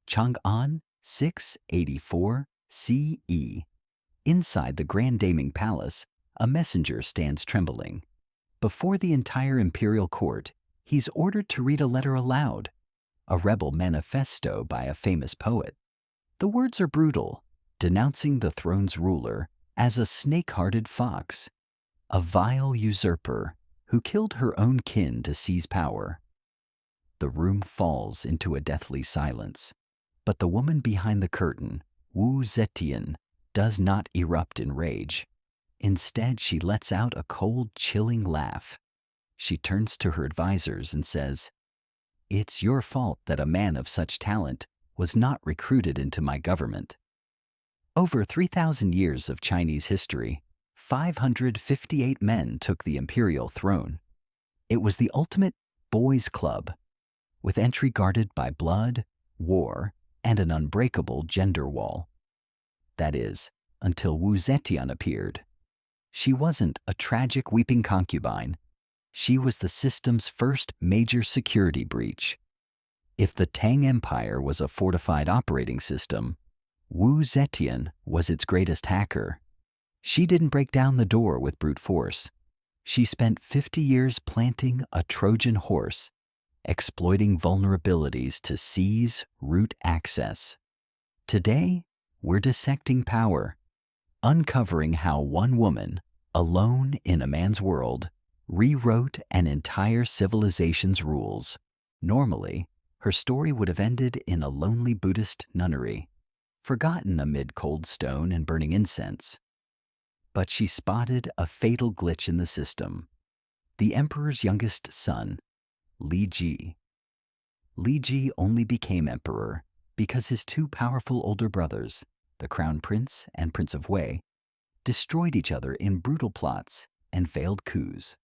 Chang'an 684 CE. Inside the Grand Daming Palace, a messenger stands trembling. Before the entire imperial court, he's ordered to read a letter aloud, a rebel manifesto by a famous poet. The words are brutal, denouncing the throne's ruler as a snake-hearted fox, a vile usurper who killed her own kin to seize power. The room falls into a deathly silence, but the woman behind the curtain, Wu Zetian, does not erupt in rage. Instead, she lets out a cold, chilling laugh. She turns to her advisors and says, "It's your fault that a man of such talent was not recruited into my government." Over 3,000 years of Chinese history, 558 men took the imperial throne. It was the ultimate boys' club, with entry guarded by blood, war, and an unbreakable gender wall. That is, until Wu Zetian appeared. She wasn't a tragic weeping concubine. She was the system's first major security breach. If the Tang Empire was a fortified operating system, Wu Zetian was its greatest hacker. She didn't break down the door with brute force. She spent 50 years planting a Trojan horse, exploiting vulnerabilities to seize root access. Today, we're dissecting power, uncovering how one woman, alone in a man's world, rewrote an entire civilization's rules. Normally, her story would have ended in a lonely Buddhist nunnery, forgotten amid cold stone and burning incense. But she spotted a fatal glitch in the system. The emperor's youngest son, Li Ji. Li Ji only became emperor because his two powerful older brothers, the crown prince and prince of Wei, destroyed each other in brutal plots and failed coups.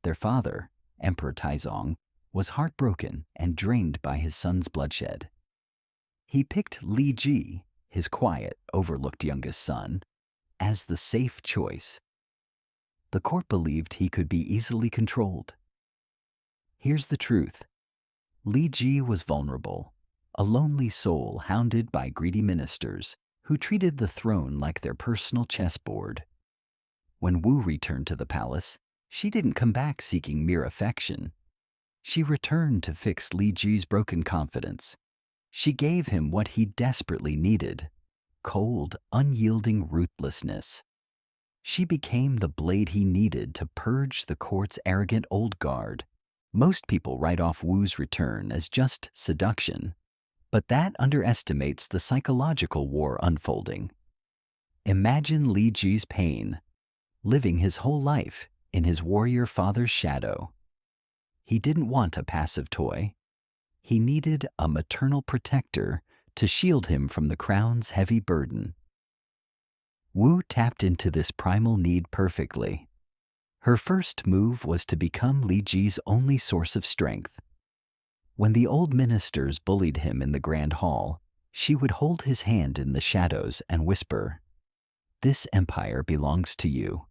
Their father, Emperor Taizong, was heartbroken and drained by his son's bloodshed. He picked Li Ji, his quiet, overlooked youngest son, as the safe choice. The court believed he could be easily controlled. Here's the truth. Li Ji was vulnerable, a lonely soul hounded by greedy ministers who treated the throne like their personal chessboard. When Wu returned to the palace, she didn't come back seeking mere affection. She returned to fix Li Ji's broken confidence. She gave him what he desperately needed: cold, unyielding ruthlessness. She became the blade he needed to purge the court's arrogant old guard. Most people write off Wu's return as just seduction, but that underestimates the psychological war unfolding. Imagine Li Ji's pain, living his whole life in his warrior father's shadow. He didn't want a passive toy. He needed a maternal protector to shield him from the crown's heavy burden. Wu tapped into this primal need perfectly. Her first move was to become Li Ji's only source of strength. When the old ministers bullied him in the grand hall, she would hold his hand in the shadows and whisper, "This empire belongs to you.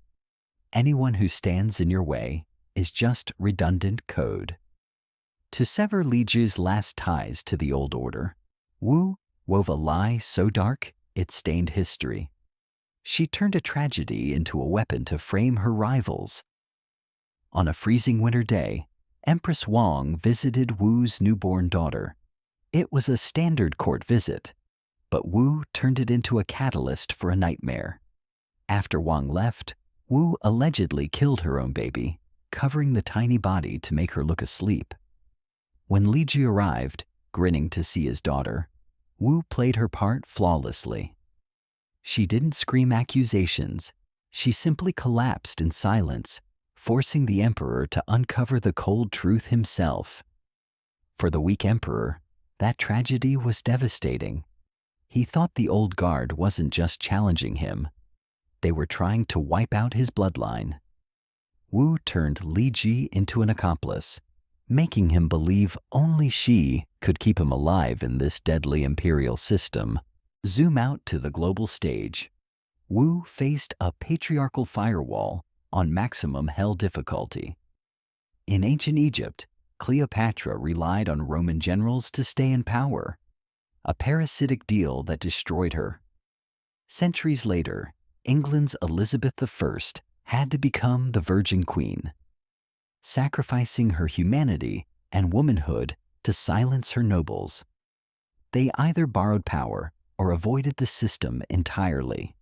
Anyone who stands in your way is just redundant code." To sever Li Ji's last ties to the old order, Wu wove a lie so dark it stained history. She turned a tragedy into a weapon to frame her rivals. On a freezing winter day, Empress Wang visited Wu's newborn daughter. It was a standard court visit, but Wu turned it into a catalyst for a nightmare. After Wang left, Wu allegedly killed her own baby, covering the tiny body to make her look asleep. When Li Ji arrived, grinning to see his daughter, Wu played her part flawlessly. She didn't scream accusations. She simply collapsed in silence, forcing the emperor to uncover the cold truth himself. For the weak emperor, that tragedy was devastating. He thought the old guard wasn't just challenging him. They were trying to wipe out his bloodline. Wu turned Li Ji into an accomplice, making him believe only she could keep him alive in this deadly imperial system. Zoom out to the global stage. Wu faced a patriarchal firewall on maximum hell difficulty. In ancient Egypt, Cleopatra relied on Roman generals to stay in power. a parasitic deal that destroyed her. Centuries later, England's Elizabeth I had to become the Virgin Queen, sacrificing her humanity and womanhood to silence her nobles. They either borrowed power or avoided the system entirely.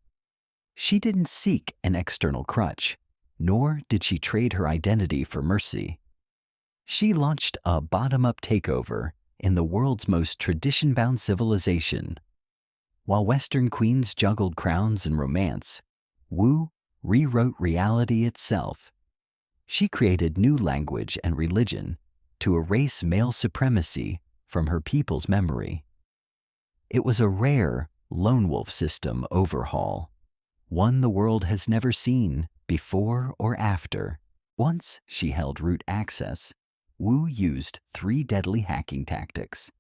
She didn't seek an external crutch, nor did she trade her identity for mercy. She launched a bottom-up takeover in the world's most tradition-bound civilization. While Western queens juggled crowns and romance, Wu rewrote reality itself. She created new language and religion to erase male supremacy from her people's memory. It was a rare lone wolf system overhaul, one the world has never seen before or after. Once she held root access, Wu used 3 deadly hacking tactics.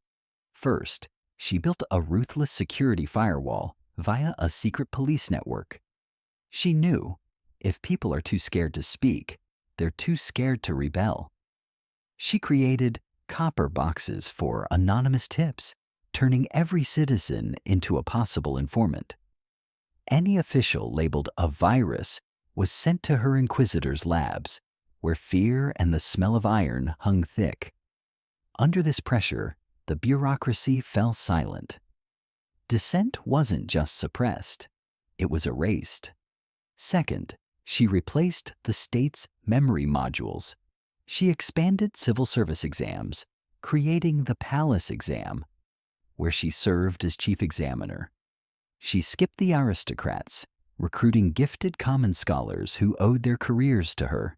First, she built a ruthless security firewall via a secret police network. She knew if people are too scared to speak, they're too scared to rebel. She created copper boxes for anonymous tips, turning every citizen into a possible informant. Any official labeled a virus was sent to her inquisitor's labs, where fear and the smell of iron hung thick. Under this pressure, the bureaucracy fell silent. Dissent wasn't just suppressed, it was erased. Second, she replaced the state's memory modules. She expanded civil service exams, creating the palace exam, where she served as chief examiner. She skipped the aristocrats, recruiting gifted common scholars who owed their careers to her.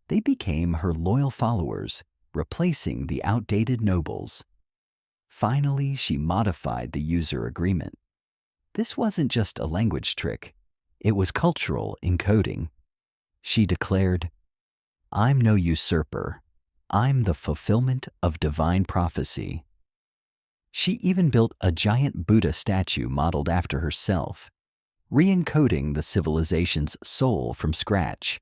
They became her loyal followers, replacing the outdated nobles. Finally, she modified the user agreement. This wasn't just a language trick, it was cultural encoding. She declared, "I'm no usurper. I'm the fulfillment of divine prophecy." She even built a giant Buddha statue modeled after herself, re-encoding the civilization's soul from scratch.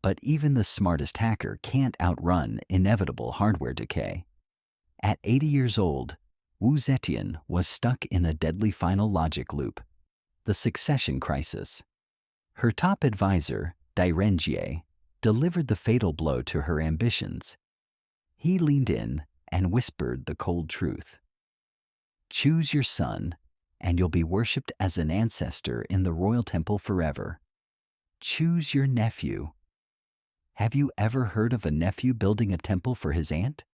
But even the smartest hacker can't outrun inevitable hardware decay. At 80 years old, Wu Zetian was stuck in a deadly final logic loop, the succession crisis. Her top advisor, Dai, delivered the fatal blow to her ambitions. He leaned in and whispered the cold truth. "Choose your son, and you'll be worshipped as an ancestor in the royal temple forever. Choose your nephew." Have you ever heard of a nephew building a temple for his aunt?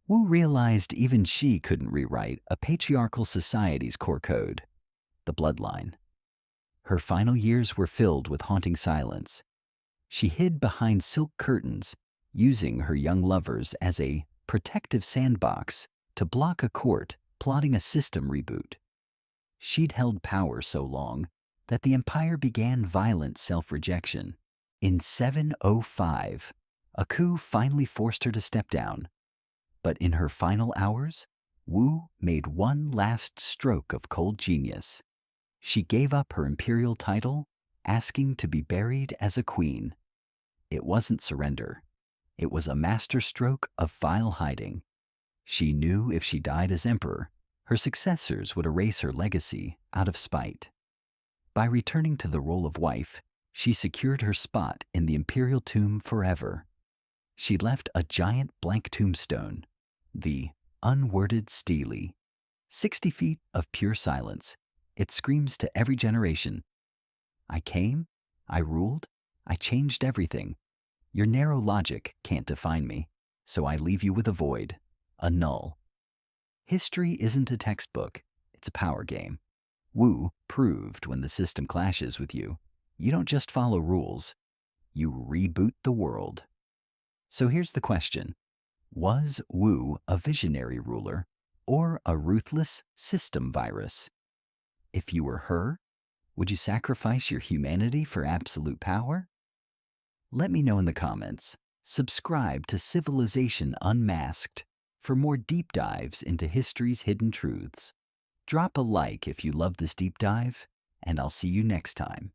Wu realized even she couldn't rewrite a patriarchal society's core code, the bloodline. Her final years were filled with haunting silence. She hid behind silk curtains, using her young lovers as a protective sandbox to block a court plotting a system reboot. She'd held power so long that the empire began violent self-rejection. In 705, a coup finally forced her to step down. But in her final hours, Wu made one last stroke of cold genius. She gave up her imperial title, asking to be buried as a queen. It wasn't surrender. It was a masterstroke of vile hiding. She knew if she died as emperor, her successors would erase her legacy out of spite. By returning to the role of wife, she secured her spot in the imperial tomb forever. She left a giant blank tombstone, the unworded stele, 60 feet of pure silence. It screams to every generation, "I came, I ruled, I changed everything. Your narrow logic can't define me, so I leave you with a void, a null." History isn't a textbook, it's a power game. Wu proved when the system clashes with you, you don't just follow rules, you reboot the world. So here's the question. Was Wu a visionary ruler or a ruthless system virus? If you were her, would you sacrifice your humanity for absolute power? Let me know in the comments. Subscribe to Civilization Unmasked for more deep dives into history's hidden truths. Drop a like if you love this deep dive, and I'll see you next time.